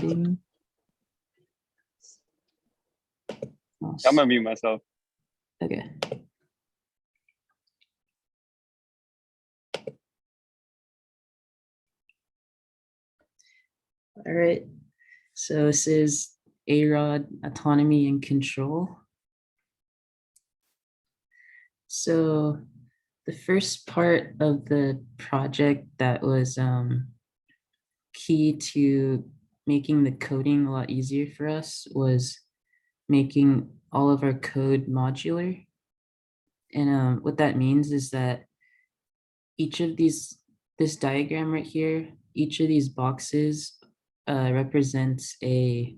recording. I'm gonna mute myself. Okay. All right. So this is ARoD, Autonomy and Control. So the first part of the project that was key to making the coding a lot easier for us was making all of our code modular. And what that means is that each of these, this diagram right here, each of these boxes represents a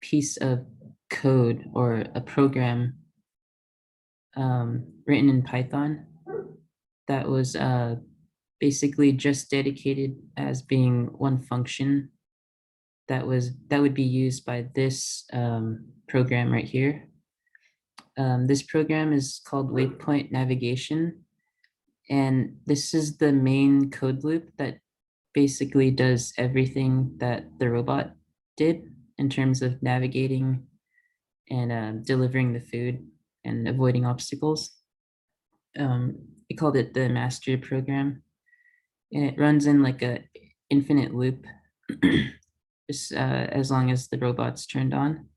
piece of code or a program written in Python that was basically just dedicated as being one function that would be used by this program right here. This program is called Waypoint Navigation, and this is the main code loop that basically does everything that the robot did in terms of navigating and delivering the food and avoiding obstacles. We called it the master program, and it runs in like a infinite loop just as long as the robot's turned on.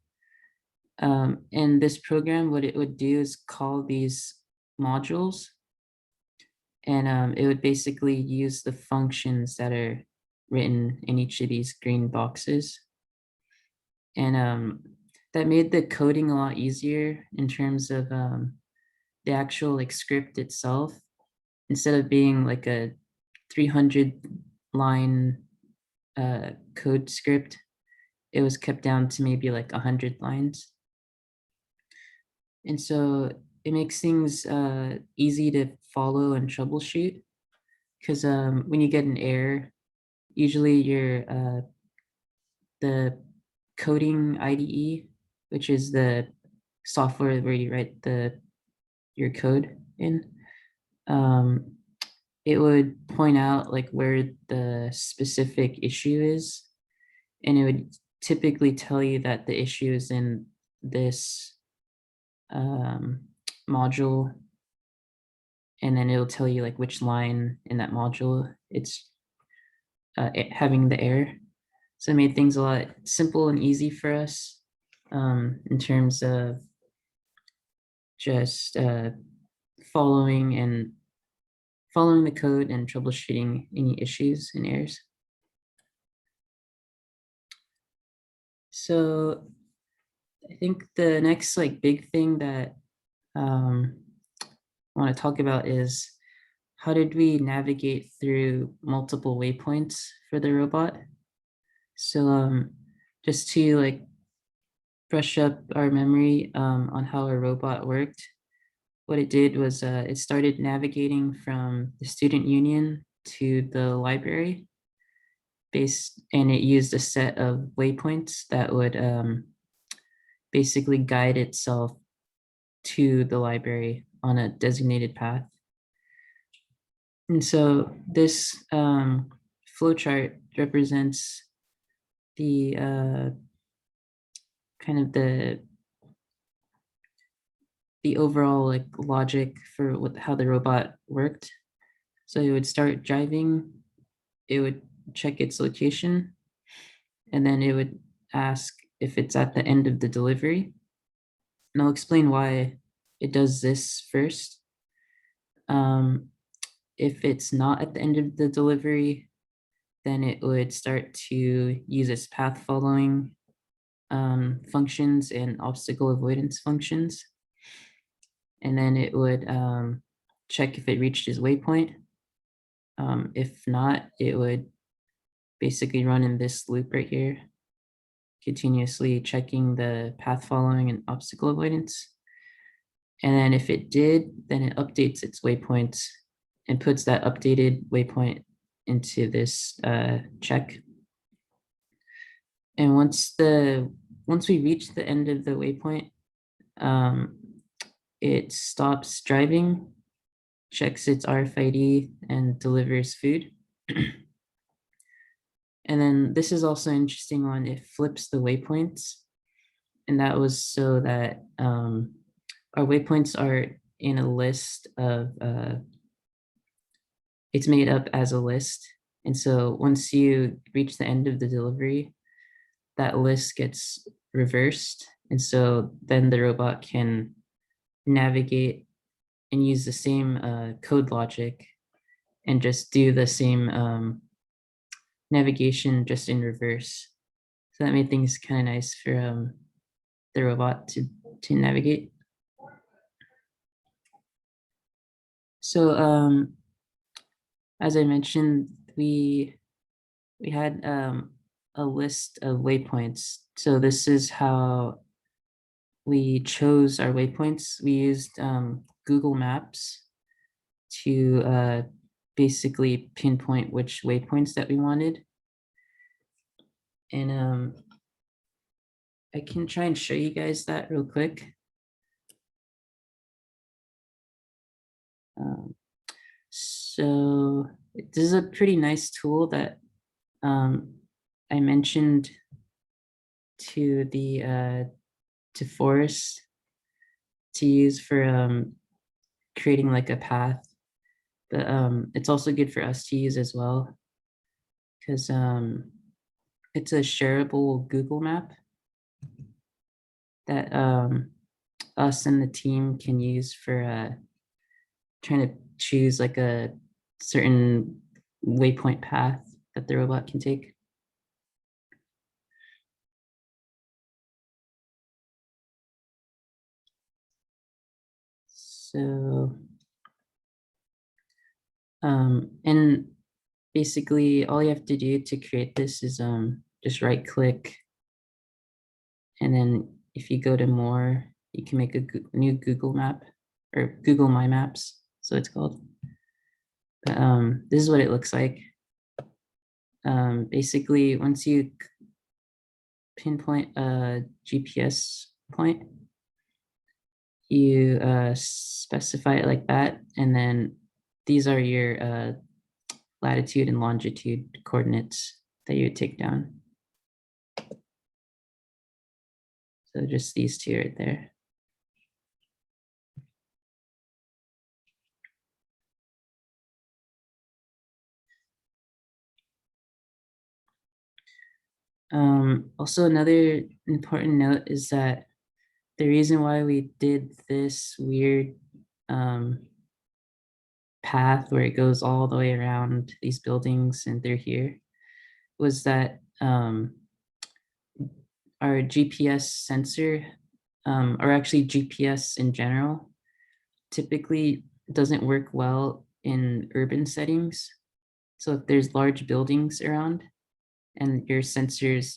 And this program, what it would do is call these modules, and it would basically use the functions that are written in each of these green boxes. And that made the coding a lot easier in terms of the actual like script itself. Instead of being like a 300 line code script, it was kept down to maybe like 100 lines. And so it makes things easy to follow and troubleshoot, because when you get an error, usually the coding IDE, which is the software where you write your code in, it would point out like where the specific issue is, and it would typically tell you that the issue is in this module, and then it'll tell you like which line in that module it's having the error. So it made things a lot simple and easy for us in terms of just following the code and troubleshooting any issues and errors. So I think the next like big thing that I want to talk about is how did we navigate through multiple waypoints for the robot? So just to like brush up our memory on how a robot worked, what it did was it started navigating from the student union to the library and it used a set of waypoints that would basically guide itself to the library on a designated path. And so this flowchart represents the kind of the overall like logic for how the robot worked. So it would start driving, it would check its location, and then it would ask if it's at the end of the delivery. And I'll explain why it does this first. If it's not at the end of the delivery, then it would start to use its path following functions and obstacle avoidance functions. And then it would check if it reached its waypoint. If not, it would basically run in this loop right here, continuously checking the path following and obstacle avoidance. And then if it did, then it updates its waypoints and puts that updated waypoint into this check. And once we reach the end of the waypoint, it stops driving, checks its RFID, and delivers food. And then this is also an interesting one. It flips the waypoints. And that was so that our waypoints are in a list of, it's made up as a list. And so once you reach the end of the delivery, that list gets reversed. And so then the robot can navigate and use the same code logic and just do the same navigation just in reverse. So that made things kind of nice for the robot to navigate. So as I mentioned, we had a list of waypoints. So this is how we chose our waypoints. We used Google Maps to basically pinpoint which waypoints that we wanted. And I can try and show you guys that real quick. So this is a pretty nice tool that I mentioned to the to Forrest to use for creating like a path, but it's also good for us to use as well because it's a shareable Google map that us and the team can use for trying to choose like a certain waypoint path that the robot can take. So, and basically all you have to do to create this is just right click. And then if you go to more, you can make a new Google map or Google My Maps. So it's called. But, this is what it looks like. Basically, once you pinpoint a GPS point, you specify it like that, and then these are your latitude and longitude coordinates that you would take down. So just these two right there. Also, another important note is that the reason why we did this weird path where it goes all the way around these buildings and through here was that our GPS sensor, or actually GPS in general, typically doesn't work well in urban settings. So if there's large buildings around and your sensor's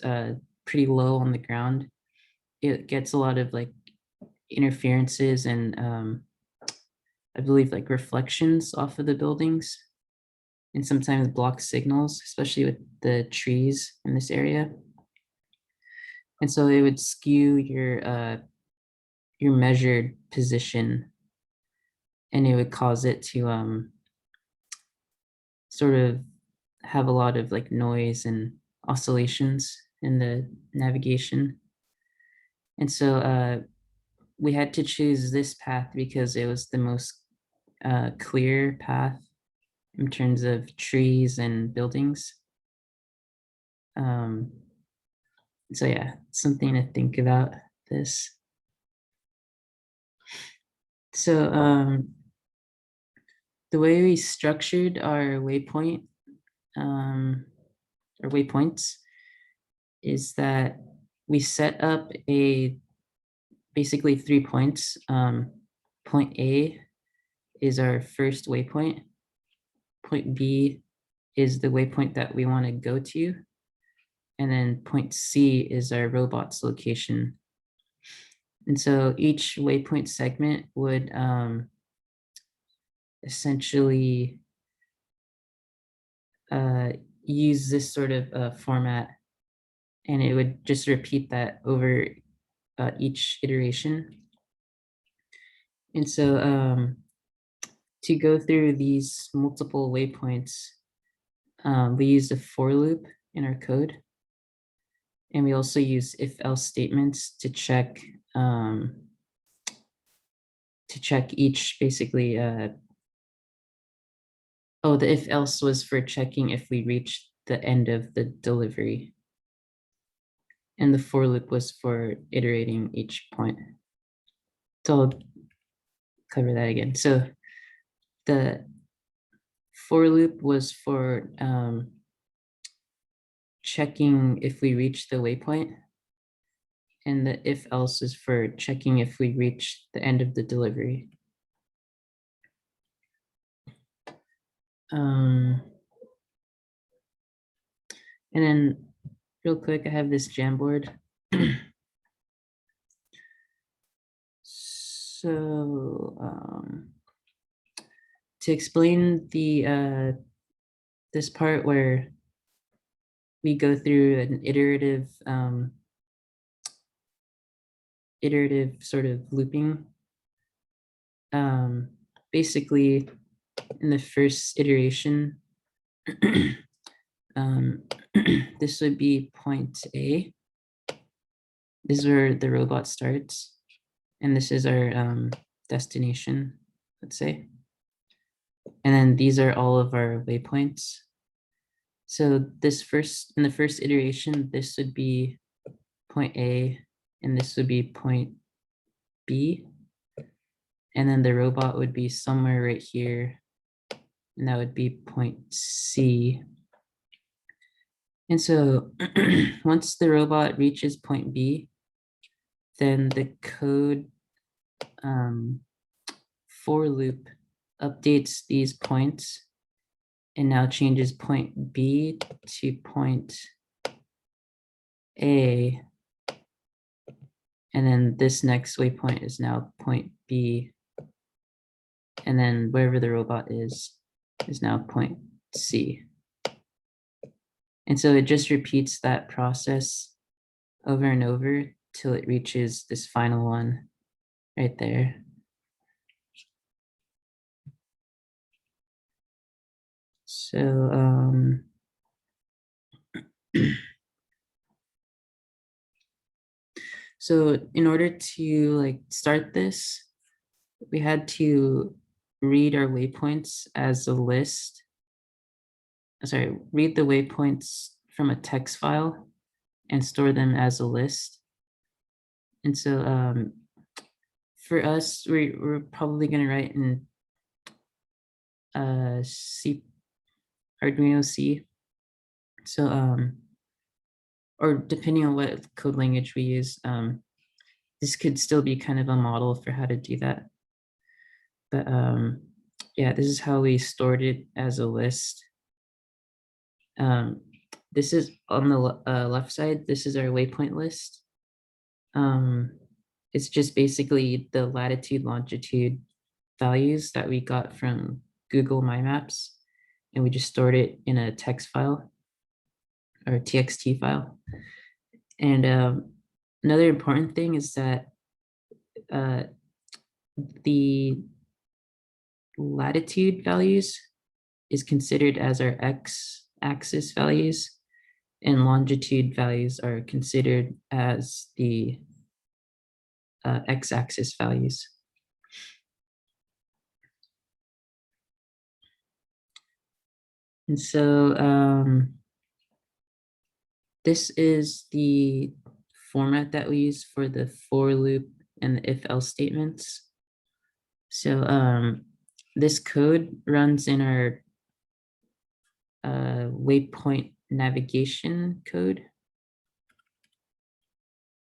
pretty low on the ground, it gets a lot of like interferences and I believe like reflections off of the buildings and sometimes block signals, especially with the trees in this area. And so it would skew your measured position, and it would cause it to sort of have a lot of like noise and oscillations in the navigation. And so we had to choose this path because it was the most clear path in terms of trees and buildings. So yeah, something to think about this. So the way we structured our waypoint or waypoints is that we set up basically 3 points. Point A is our first waypoint. Point B is the waypoint that we want to go to. And then point C is our robot's location. And so each waypoint segment would essentially use this sort of format, and it would just repeat that over each iteration. And so to go through these multiple waypoints, we used a for loop in our code. And we also use if-else statements to check each basically. The if-else was for checking if we reached the end of the delivery. And the for loop was for iterating each point. So I'll cover that again. So the for loop was for checking if we reach the waypoint. And the if else is for checking if we reach the end of the delivery. And then real quick, I have this Jamboard. So to explain the this part where we go through an iterative sort of looping. Basically, in the first iteration, this would be point A. This is where the robot starts, and this is our destination, let's say. And then these are all of our waypoints. So in the first iteration, this would be point A, and this would be point B. And then the robot would be somewhere right here, and that would be point C. And so once the robot reaches point B, then the code for loop updates these points and now changes point B to point A. And then this next waypoint is now point B. And then wherever the robot is now point C. And so it just repeats that process over and over till it reaches this final one right there. So so in order to start this, we had to read our waypoints as a list. Sorry, read the waypoints from a text file and store them as a list. And so for us, we're probably going to write in C, Arduino C. So or depending on what code language we use, this could still be kind of a model for how to do that. But yeah, this is how we stored it as a list. This is on the left side. This is our waypoint list. It's just basically the latitude, longitude values that we got from Google My Maps, and we just stored it in a text file or TXT file. And another important thing is that the latitude values is considered as our x-axis values, and longitude values are considered as the x-axis values. And so this is the format that we use for the for loop and the if-else statements. So this code runs in our waypoint navigation code.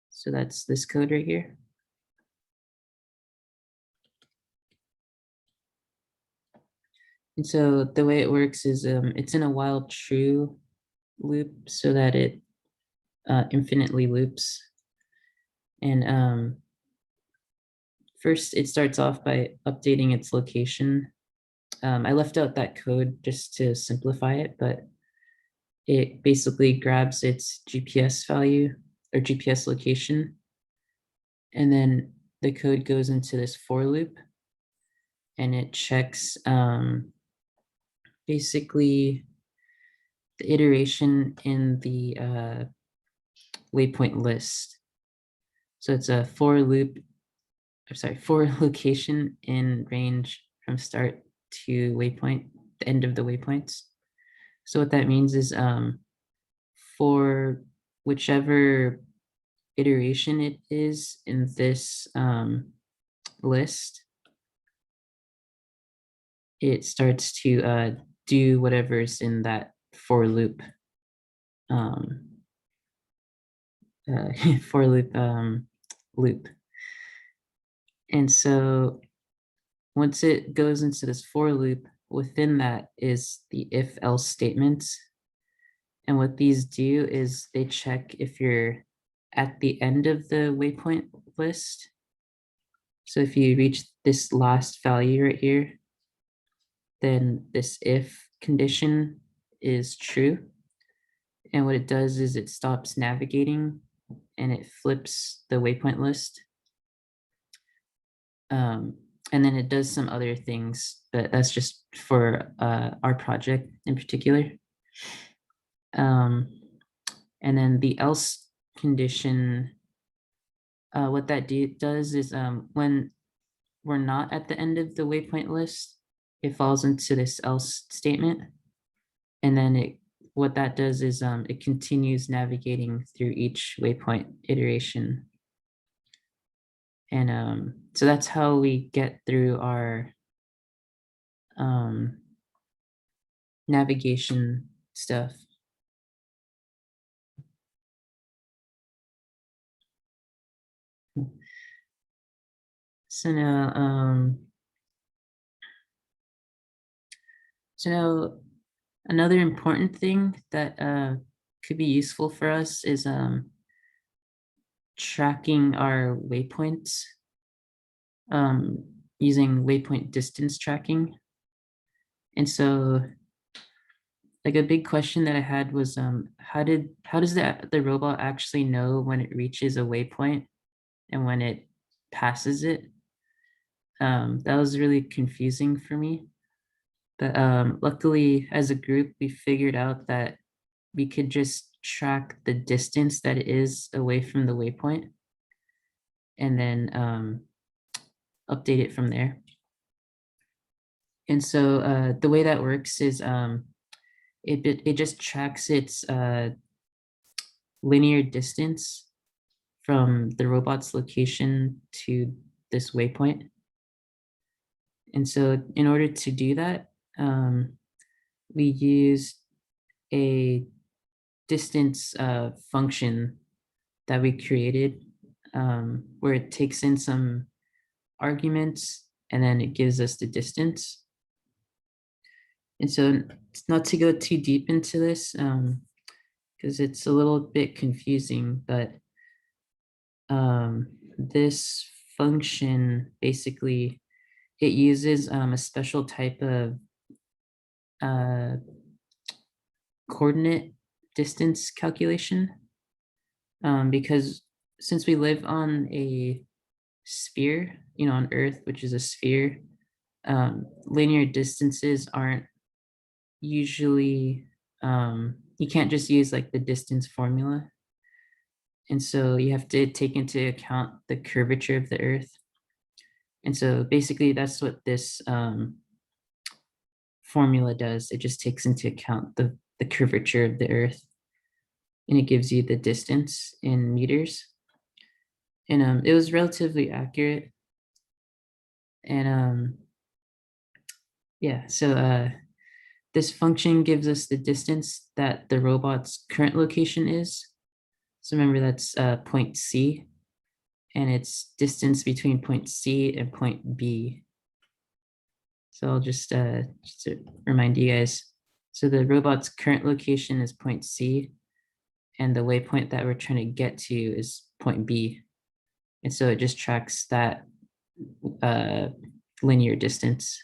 So that's this code right here. And so the way it works is it's in a while true loop so that it infinitely loops. And first it starts off by updating its location. I left out that code just to simplify it, but it basically grabs its GPS value or GPS location. And then the code goes into this for loop and it checks basically the iteration in the waypoint list. So it's a for location in range from start to waypoint, the end of the waypoints. So what that means is for whichever iteration it is in this list, it starts to do whatever's in that for loop. For loop loop. And so once it goes into this for loop, within that is the if else statements. And what these do is they check if you're at the end of the waypoint list. So if you reach this last value right here, then this if condition is true. And what it does is it stops navigating and it flips the waypoint list. And then it does some other things, but that's just for our project in particular. And then the else condition, what that does is when we're not at the end of the waypoint list, it falls into this else statement. And then what that does is it continues navigating through each waypoint iteration. And so that's how we get through our navigation stuff. So now, another important thing that could be useful for us is tracking our waypoints using waypoint distance tracking. And so like a big question that I had was how does the robot actually know when it reaches a waypoint and when it passes it? That was really confusing for me. But luckily, as a group, we figured out that we could just track the distance that it is away from the waypoint and then update it from there. And so the way that works is it just tracks its linear distance from the robot's location to this waypoint. And so in order to do that, we use a distance function that we created where it takes in some arguments and then it gives us the distance. And so not to go too deep into this because it's a little bit confusing, but this function basically, it uses a special type of coordinate distance calculation because since we live on a sphere, on Earth, which is a sphere, linear distances aren't usually, you can't just use like the distance formula. And so you have to take into account the curvature of the Earth. And so basically that's what this formula does. It just takes into account the curvature of the Earth and it gives you the distance in meters. And it was relatively accurate. And yeah, so this function gives us the distance that the robot's current location is. So remember that's point C, and it's distance between point C and point B. So I'll just to remind you guys. So the robot's current location is point C, and the waypoint that we're trying to get to is point B. And so it just tracks that linear distance.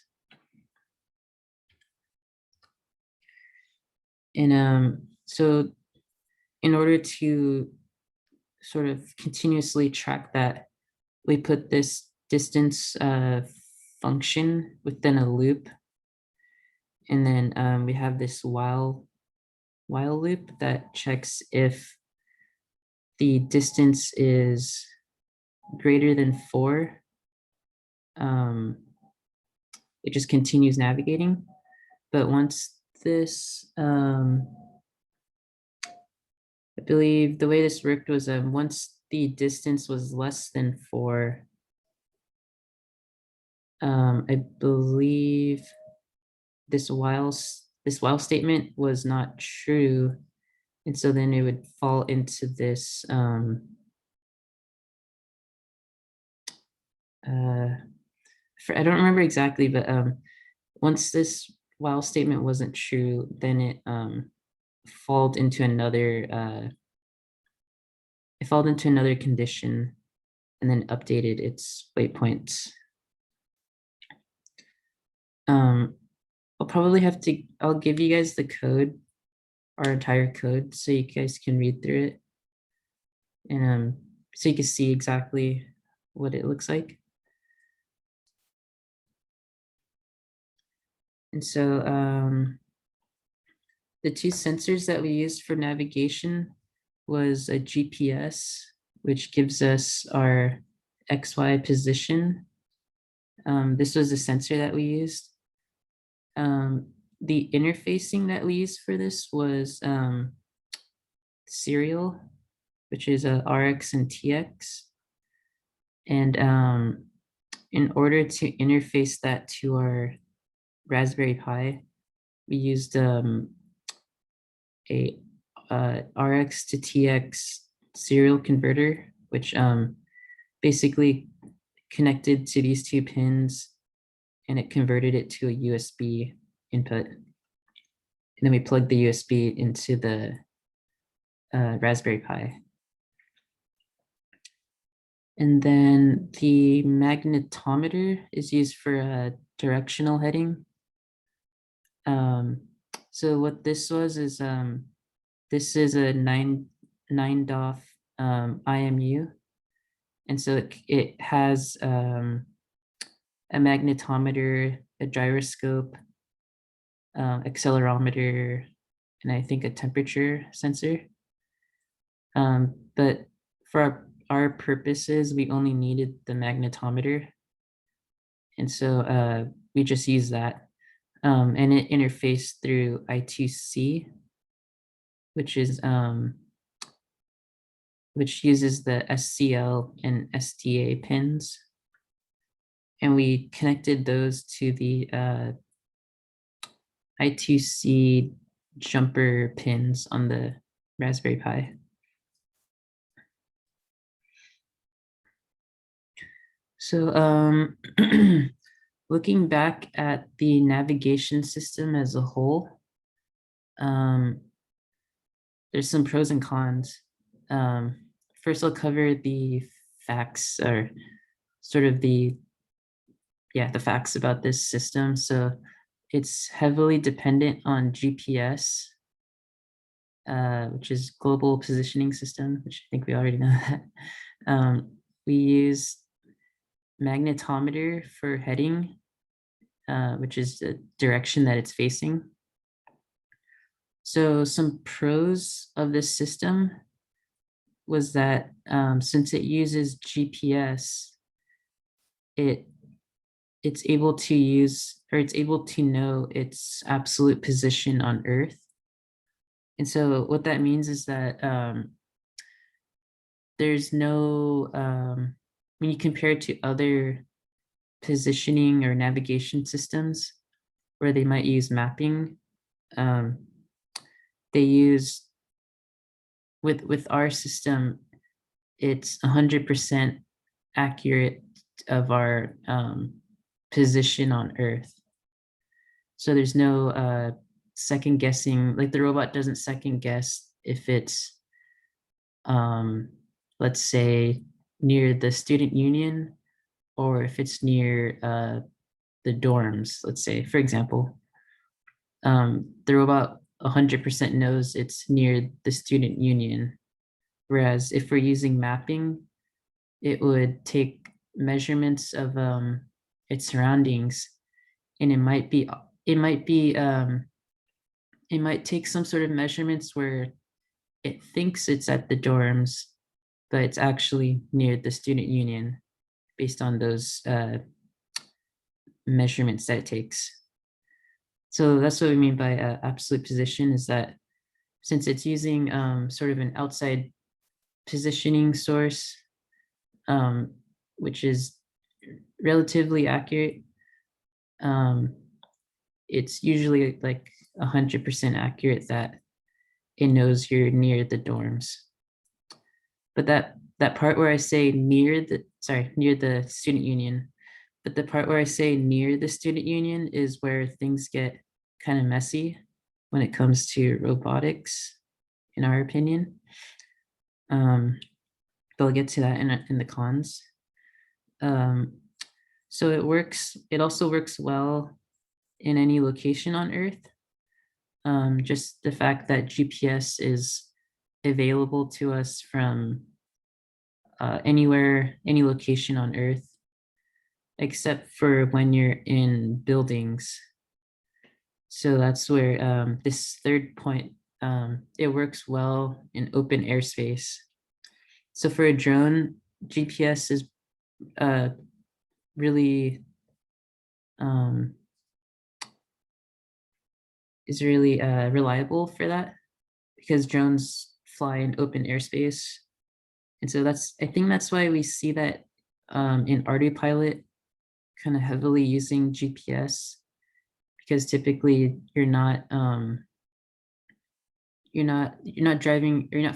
And so in order to sort of continuously track that, we put this distance function within a loop. And then we have this while while loop that checks if the distance is greater than 4. It just continues navigating. But once this, I believe the way this worked was once the distance was less than 4, I believe this while statement was not true, and so then it would fall into this I don't remember exactly, but once this while statement wasn't true, then it falled into another condition and then updated its waypoints. I'll probably I'll give you guys the code, our entire code, so you guys can read through it. And so you can see exactly what it looks like. And so the two sensors that we used for navigation was a GPS, which gives us our XY position. This was the sensor that we used. The interfacing that we used for this was serial, which is a RX and TX. And in order to interface that to our Raspberry Pi, we used a RX to TX serial converter, which basically connected to these two pins, and it converted it to a USB input. And then we plugged the USB into the Raspberry Pi. And then the magnetometer is used for directional heading. So what this was is this is a 9-DOF IMU, and so it has a magnetometer, a gyroscope, accelerometer, and I think a temperature sensor. But for our purposes, we only needed the magnetometer, and so we just used that, and it interfaced through I2C, which is which uses the SCL and SDA pins, and we connected those to the I2C jumper pins on the Raspberry Pi. So looking back at the navigation system as a whole, there's some pros and cons. First, I'll cover the facts, or sort of the facts about this system. So it's heavily dependent on GPS, which is Global Positioning System, which I think we already know that. We use magnetometer for heading, which is the direction that it's facing. So some pros of this system was that since it uses GPS, it's able to use, or it's able to know its absolute position on Earth. And so what that means is that there's no, when you compare it to other positioning or navigation systems where they might use mapping, they use, with our system, it's 100% accurate of our position on Earth. So there's no second guessing, like the robot doesn't second guess if it's, let's say, near the student union, or if it's near the dorms, let's say, for example. The robot 100% knows it's near the student union. Whereas if we're using mapping, it would take measurements of its surroundings, and it might be it might take some sort of measurements where it thinks it's at the dorms, but it's actually near the student union based on those measurements that it takes. So that's what we mean by absolute position, is that since it's using sort of an outside positioning source, which is relatively accurate, it's usually like 100% accurate that it knows you're near the dorms. But that part where I say near the student union, but the part where I say near the student union is where things get kind of messy when it comes to robotics, in our opinion. But I'll get to that in the cons. So it also works well in any location on Earth. Just the fact that GPS is available to us from anywhere, any location on Earth, except for when you're in buildings. So that's where this third point, it works well in open airspace. So for a drone, GPS is really reliable for that, because drones fly in open airspace. And so I think that's why we see that in ARoD kind of heavily using GPS, because typically you're not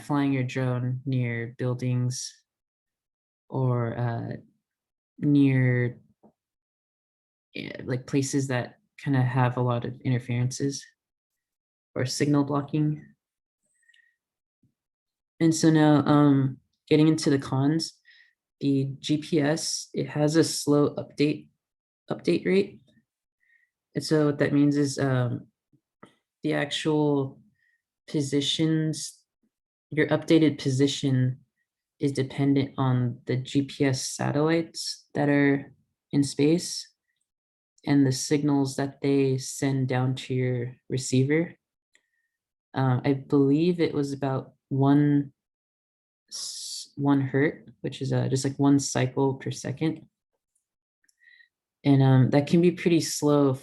flying your drone near buildings or near like places that kind of have a lot of interferences or signal blocking. And so now getting into the cons, the GPS, it has a slow update rate. And so what that means is the actual positions, your updated position is dependent on the GPS satellites that are in space and the signals that they send down to your receiver. I believe it was about one hertz, which is just like 1 cycle per second. And that can be pretty slow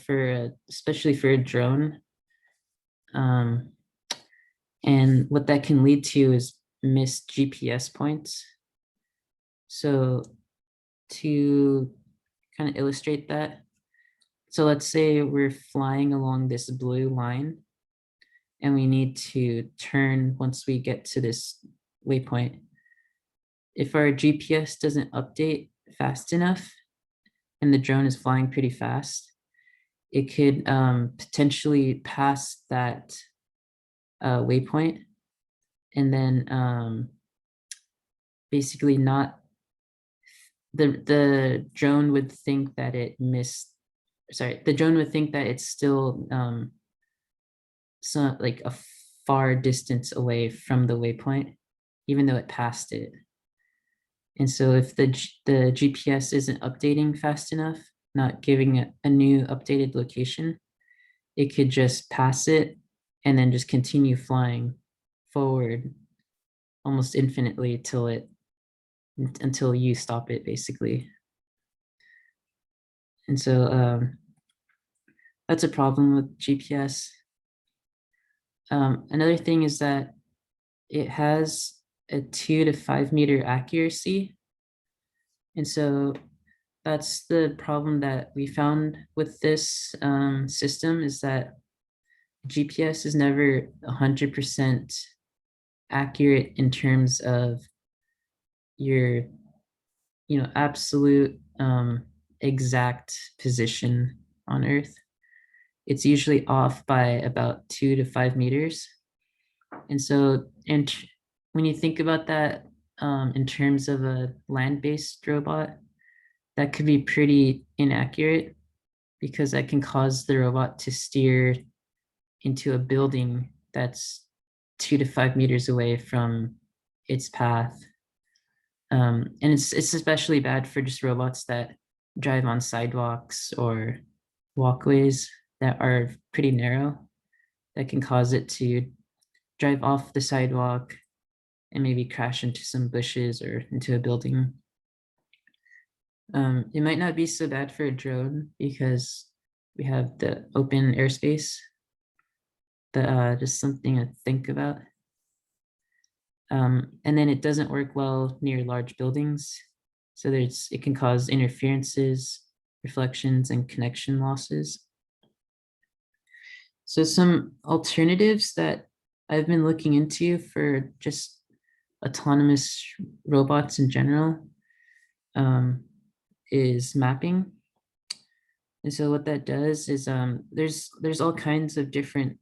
especially for a drone. And what that can lead to is missed GPS points. So to kind of illustrate that, so let's say we're flying along this blue line and we need to turn once we get to this waypoint. If our GPS doesn't update fast enough and the drone is flying pretty fast, it could potentially pass that waypoint and then basically not, the drone would think that it missed, the drone would think that it's still like a far distance away from the waypoint, even though it passed it. And so if the GPS isn't updating fast enough, not giving a new updated location, it could just pass it and then just continue flying forward almost infinitely until you stop it, basically. And so that's a problem with GPS. Another thing is that it has a 2 to 5 meter accuracy. And so that's the problem that we found with this system, is that GPS is never 100% accurate in terms of your, absolute exact position on Earth. It's usually off by about 2 to 5 meters. And so, when you think about that in terms of a land-based robot, that could be pretty inaccurate, because that can cause the robot to steer into a building that's 2 to 5 meters away from its path. And it's especially bad for just robots that drive on sidewalks or walkways that are pretty narrow. that can cause it to drive off the sidewalk and maybe crash into some bushes or into a building. It might not be so bad for a drone because we have the open airspace, but just something to think about. And then it doesn't work well near large buildings. So it can cause interferences, reflections, and connection losses. So some alternatives that I've been looking into for just autonomous robots in general is mapping. And so what that does is there's all kinds of different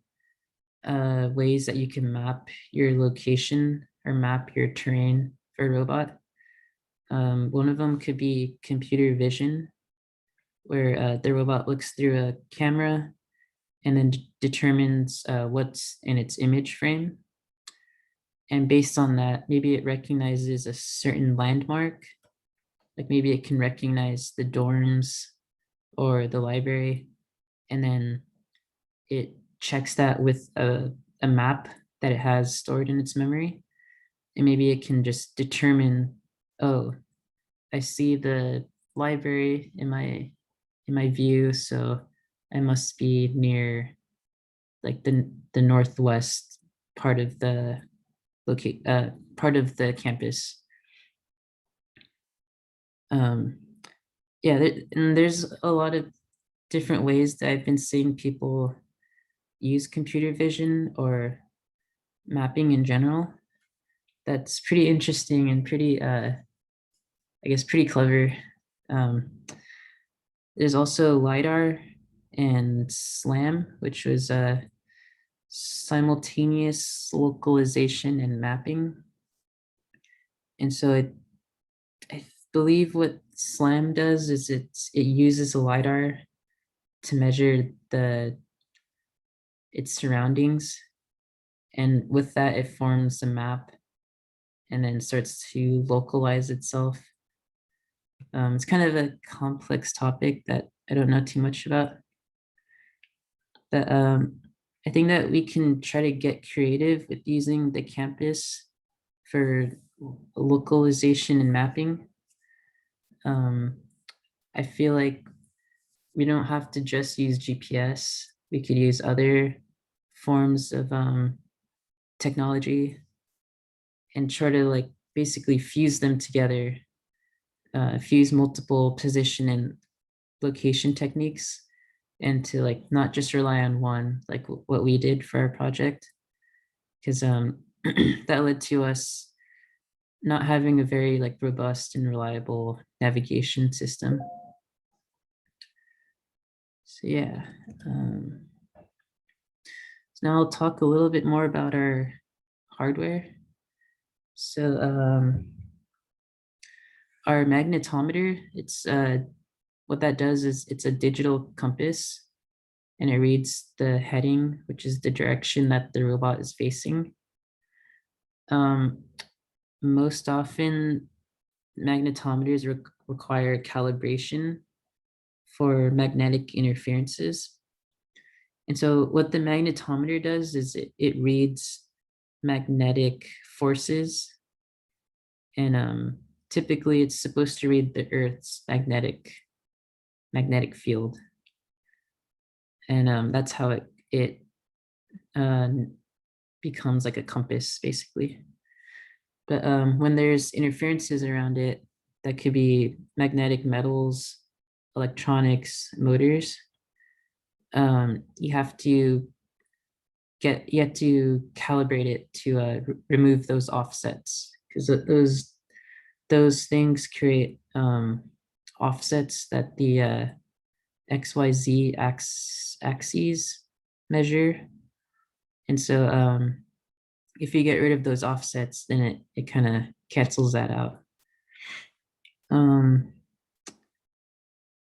ways that you can map your location or map your terrain for a robot. One of them could be computer vision, where the robot looks through a camera and then determines what's in its image frame. And based on that, maybe it recognizes a certain landmark, like maybe it can recognize the dorms or the library, and then it checks that with a map that it has stored in its memory. And maybe it can just determine, oh, I see the library in my view, so I must be near like the northwest part of the part of the campus. Yeah, and there's a lot of different ways that I've been seeing people use computer vision or mapping in general. That's pretty interesting and pretty, I guess, pretty clever. There's also LiDAR and SLAM, which was simultaneous localization and mapping. And so I believe what SLAM does is it uses a LiDAR to measure its surroundings. And with that, it forms a map and then starts to localize itself. It's kind of a complex topic that I don't know too much about. But I think that we can try to get creative with using the campus for localization and mapping. I feel like we don't have to just use GPS. We could use other forms of technology and try to like basically fuse them together, fuse multiple position and location techniques, and to like not just rely on one, like what we did for our project, because that led to us not having a very like robust and reliable navigation system. So yeah, so now I'll talk a little bit more about our hardware. So our magnetometer, it's what that does is it's a digital compass, and it reads the heading, which is the direction that the robot is facing. Most often, magnetometers require calibration for magnetic interferences. And so what the magnetometer does is it reads magnetic forces, and typically it's supposed to read the Earth's magnetic field. And that's how it becomes like a compass, basically. But when there's interferences around it, that could be magnetic metals, electronics, motors, you have to calibrate it to remove those offsets, because those things create offsets that the XYZ axes measure. And so if you get rid of those offsets, then it kind of cancels that out.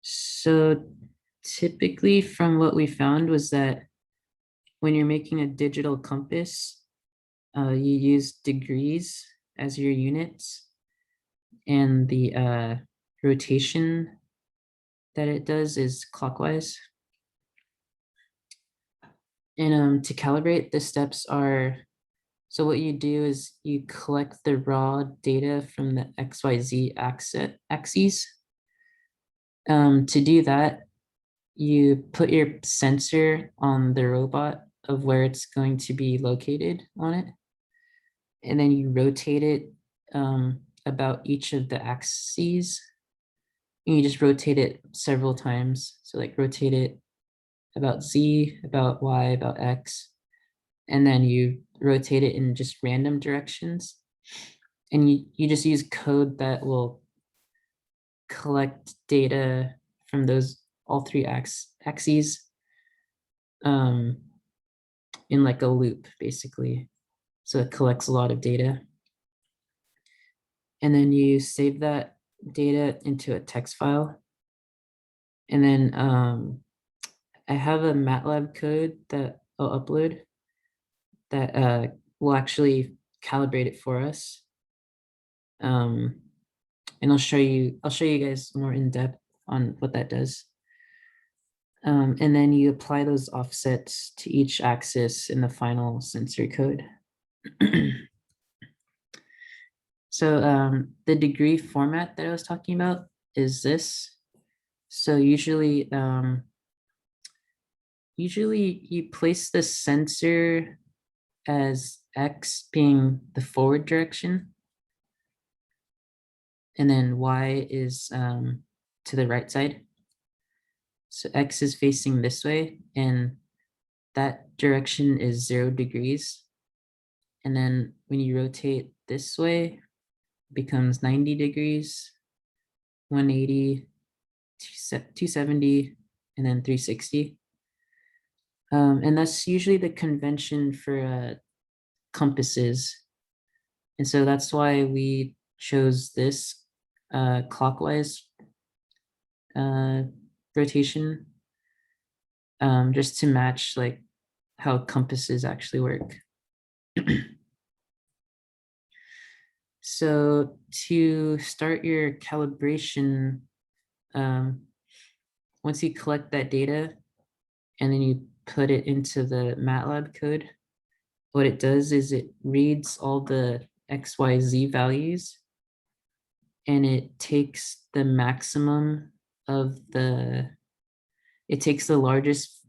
So typically from what we found was that when you're making a digital compass, you use degrees as your units, and the rotation that it does is clockwise. And to calibrate, the steps are, so what you do is you collect the raw data from the XYZ axes. To do that, you put your sensor on the robot of where it's going to be located on it. And then you rotate it about each of the axes. And you just rotate it several times. So like rotate it about Z, about Y, about X. And then you rotate it in just random directions. And you just use code that will collect data from those all three axes in like a loop, basically. So it collects a lot of data. And then you save that data into a text file. And then I have a MATLAB code that I'll upload that will actually calibrate it for us. And I'll show you guys more in depth on what that does. And then you apply those offsets to each axis in the final sensor code. So the degree format that I was talking about is this. So usually you place the sensor as X being the forward direction, and then Y is to the right side. So X is facing this way, and that direction is 0 degrees. And then when you rotate this way, it becomes 90 degrees, 180, 270, and then 360. And that's usually the convention for compasses. And so that's why we chose this clockwise rotation, just to match like how compasses actually work. So to start your calibration, once you collect that data and then you put it into the MATLAB code, what it does is it reads all the XYZ values and it takes the maximum of it takes the largest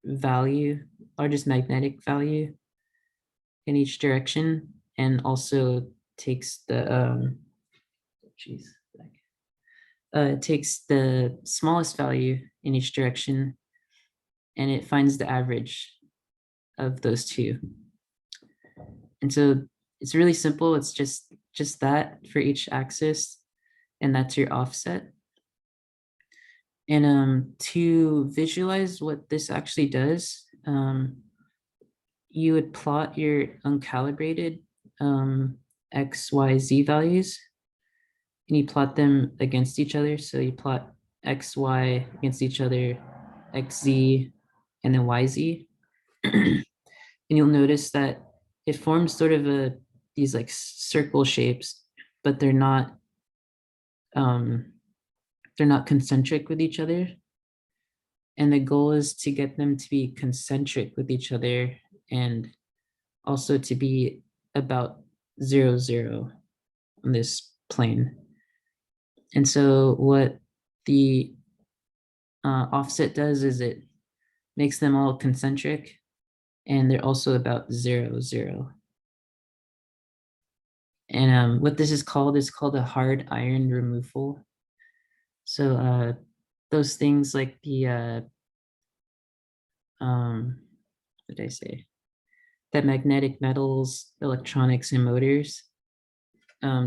magnetic value in each direction, and also takes the it takes the smallest value in each direction, and it finds the average of those two. And so it's really simple. It's just that for each axis, and that's your offset. And to visualize what this actually does, you would plot your uncalibrated X, Y, Z values, and you plot them against each other. So you plot X, Y against each other, X, Z, and then Y, Z. And you'll notice that it forms sort of these like circle shapes, but they're not concentric with each other. And the goal is to get them to be concentric with each other, and also to be about 0, 0 on this plane. And so what the offset does is it makes them all concentric, and they're also about 0, 0. And what this is called a hard iron removal. So those things like the what did I say? That magnetic metals, electronics, and motors,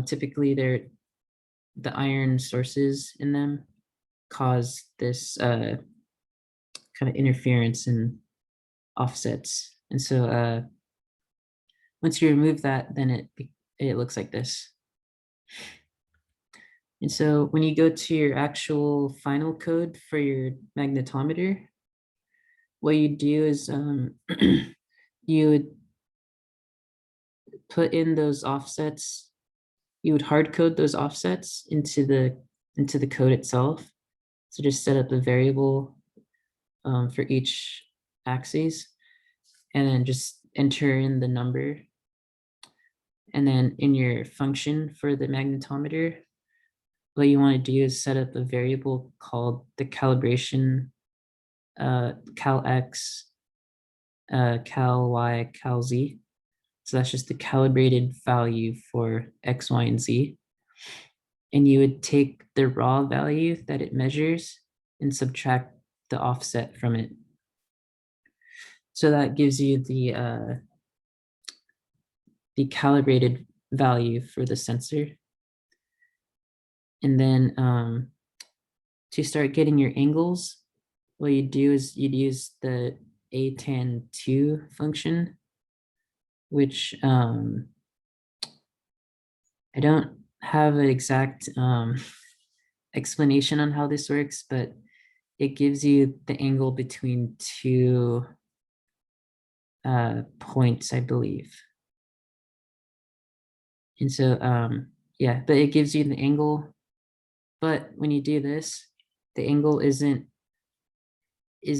typically the iron sources in them cause this kind of interference and offsets. And so once you remove that, then it looks like this. And so when you go to your actual final code for your magnetometer, what you do is you would put in those offsets. You would hard code those offsets into the code itself. So just set up a variable for each axis, and then just enter in the number. And then in your function for the magnetometer, what you want to do is set up a variable called the calibration, cal x, cal y, cal z. So that's just the calibrated value for x, y, and z. And you would take the raw value that it measures and subtract the offset from it. So that gives you the calibrated value for the sensor. And then to start getting your angles, what you do is you'd use the ATAN2 function, which I don't have an exact explanation on how this works, but it gives you the angle between two points, I believe. And so, yeah, but it gives you the angle. But when you do this, the angle is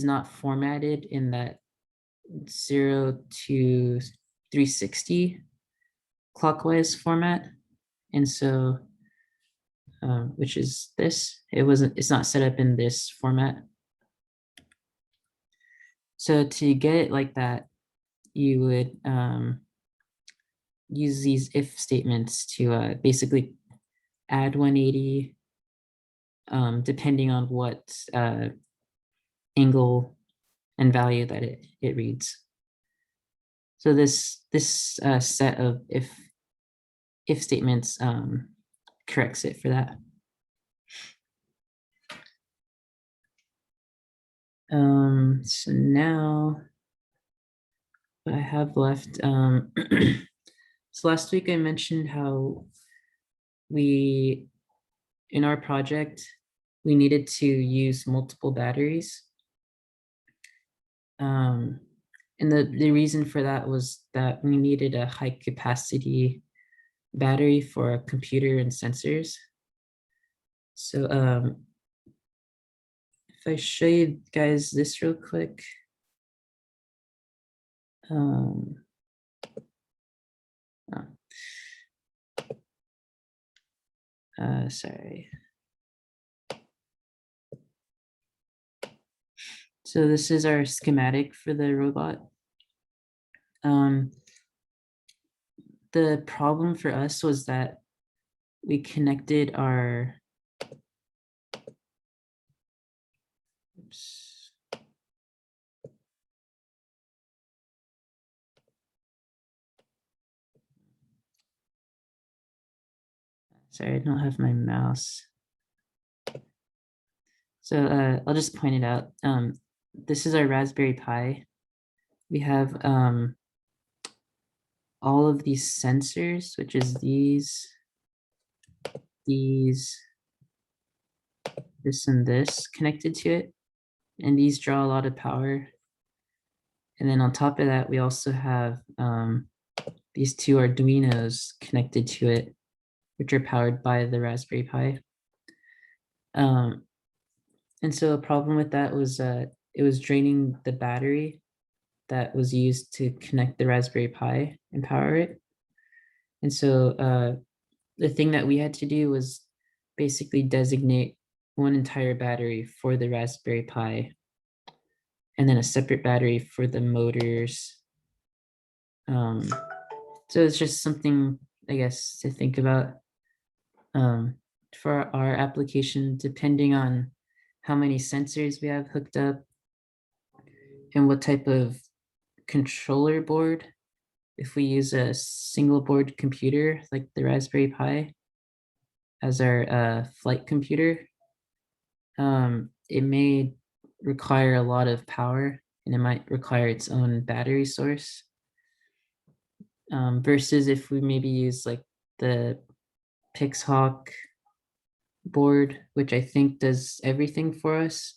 not formatted in that 0 to 360 clockwise format. And so, which is this, it's not set up in this format. So to get it like that, you would use these if statements to basically add 180 depending on what angle and value that it reads. So this set of if statements corrects it for that. So now what I have left, so last week I mentioned how in our project, we needed to use multiple batteries. And the reason for that was that we needed a high capacity battery for a computer and sensors. So if I show you guys this real quick. Sorry. So this is our schematic for the robot. The problem for us was that we connected our, oops. Sorry, I don't have my mouse. So I'll just point it out. This is our Raspberry Pi. We have all of these sensors, which is these, this and this connected to it. And these draw a lot of power. And then on top of that, we also have these two Arduinos connected to it, which are powered by the Raspberry Pi. And so a problem with that was it was draining the battery that was used to connect the Raspberry Pi and power it. And so the thing that we had to do was basically designate one entire battery for the Raspberry Pi and then a separate battery for the motors. So it's just something, I guess, to think about for our application, depending on how many sensors we have hooked up and what type of controller board. If we use a single board computer like the Raspberry Pi as our flight computer, it may require a lot of power and it might require its own battery source. Versus if we maybe use like the Pixhawk board, which I think does everything for us,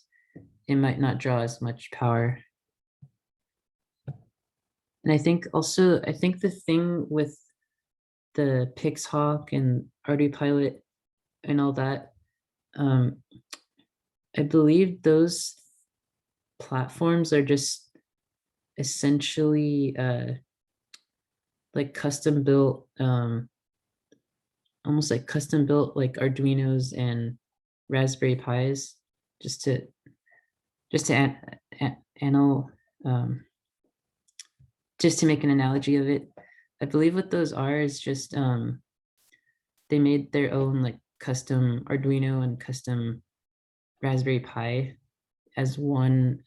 it might not draw as much power. And I think the thing with the Pixhawk and ArduPilot and all that, I believe those platforms are just essentially like custom built, almost like custom built like Arduinos and Raspberry Pis, just to anal just to make an analogy of it. I believe what those are is just they made their own like custom Arduino and custom Raspberry Pi as one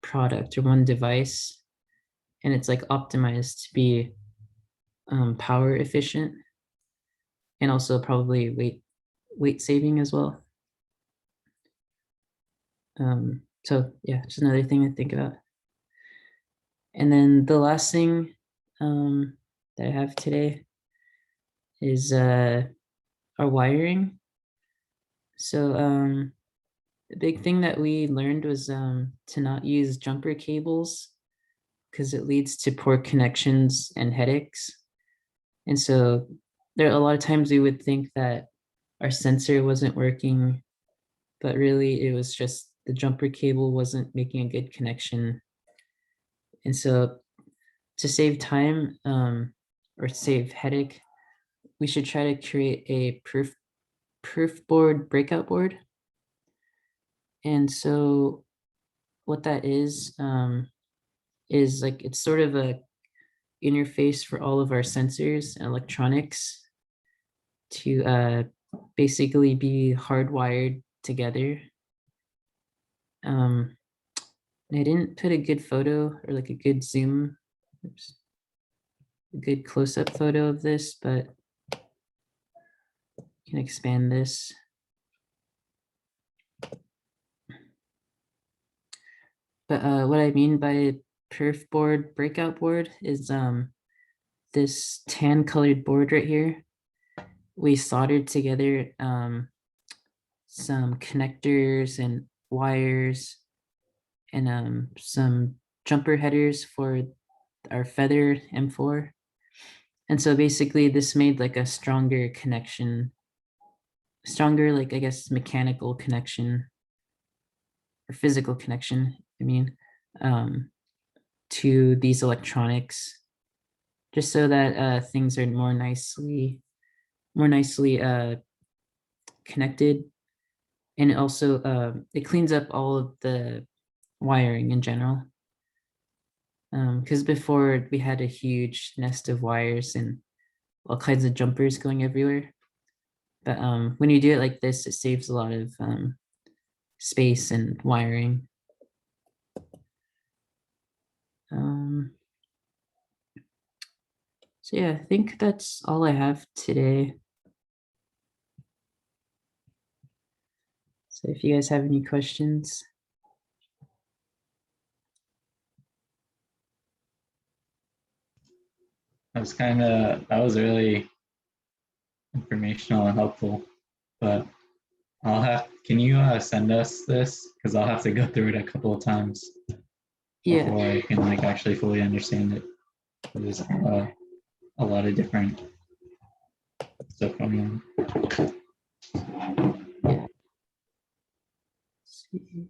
product or one device, and it's like optimized to be power efficient and also probably weight saving as well. So yeah, just another thing to think about. And then the last thing that I have today is our wiring. So the big thing that we learned was to not use jumper cables because it leads to poor connections and headaches. And so there are a lot of times we would think that our sensor wasn't working, but really it was just the jumper cable wasn't making a good connection. And so to save time or save headache, we should try to create a proof board breakout board. And so what that is like it's sort of a interface for all of our sensors and electronics to basically be hardwired together. I didn't put a good photo or like a good zoom, a good close-up photo of this, but you can expand this. But what I mean by perf board breakout board is this tan colored board right here. We soldered together some connectors and wires and some jumper headers for our feather M4. And so basically this made like a stronger connection, stronger like I guess mechanical connection or physical connection, I mean, to these electronics, just so that things are more nicely connected. And also it cleans up all of the wiring in general. Because before we had a huge nest of wires and all kinds of jumpers going everywhere. But when you do it like this, it saves a lot of space and wiring. So yeah, I think that's all I have today. So if you guys have any questions. That was really informational and helpful, but can you send us this? Because I'll have to go through it a couple of times before I can like actually fully understand it. There's a lot of different stuff going on. See.